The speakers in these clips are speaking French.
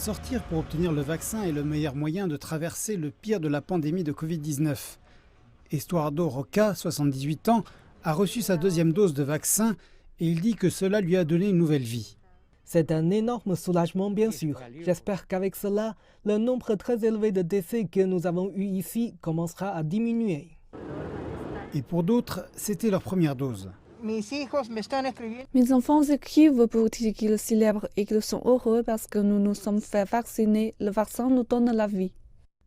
Sortir pour obtenir le vaccin est le meilleur moyen de traverser le pire de la pandémie de Covid-19. Estuardo Roca, 78 ans, a reçu sa deuxième dose de vaccin et il dit que cela lui a donné une nouvelle vie. C'est un énorme soulagement, bien sûr. J'espère qu'avec cela, le nombre très élevé de décès que nous avons eu ici commencera à diminuer. Et pour d'autres, c'était leur première dose. Mes enfants écrivent pour dire qu'ils célèbrent et qu'ils sont heureux parce que nous nous sommes fait vacciner. Le vaccin nous donne la vie.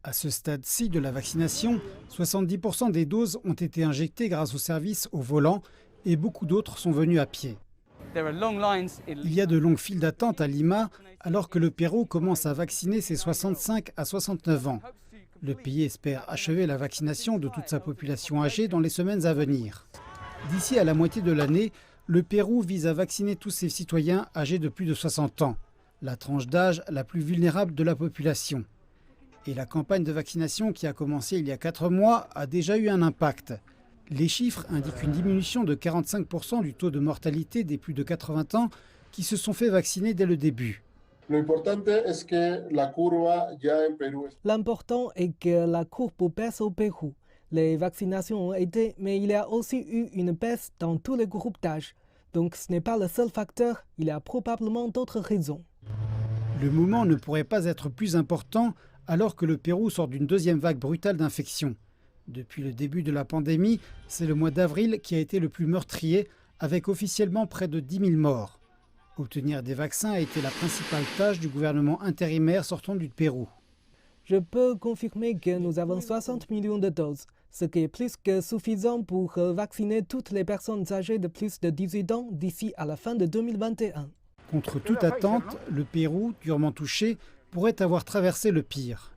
À ce stade-ci de la vaccination, 70% des doses ont été injectées grâce au service au volant et beaucoup d'autres sont venus à pied. Il y a de longues files d'attente à Lima alors que le Pérou commence à vacciner ses 65 à 69 ans. Le pays espère achever la vaccination de toute sa population âgée dans les semaines à venir. D'ici à la moitié de l'année, le Pérou vise à vacciner tous ses citoyens âgés de plus de 60 ans, la tranche d'âge la plus vulnérable de la population. Et la campagne de vaccination qui a commencé il y a 4 mois a déjà eu un impact. Les chiffres indiquent une diminution de 45% du taux de mortalité des plus de 80 ans qui se sont fait vacciner dès le début. L'important est que la courbe baisse au Pérou. Les vaccinations ont aidé, mais il y a aussi eu une baisse dans tous les groupes d'âge. Donc ce n'est pas le seul facteur, il y a probablement d'autres raisons. Le moment ne pourrait pas être plus important alors que le Pérou sort d'une deuxième vague brutale d'infections. Depuis le début de la pandémie, c'est le mois d'avril qui a été le plus meurtrier, avec officiellement près de 10 000 morts. Obtenir des vaccins a été la principale tâche du gouvernement intérimaire sortant du Pérou. Je peux confirmer que nous avons 60 millions de doses, ce qui est plus que suffisant pour vacciner toutes les personnes âgées de plus de 18 ans d'ici à la fin de 2021. Contre toute attente, le Pérou, durement touché, pourrait avoir traversé le pire.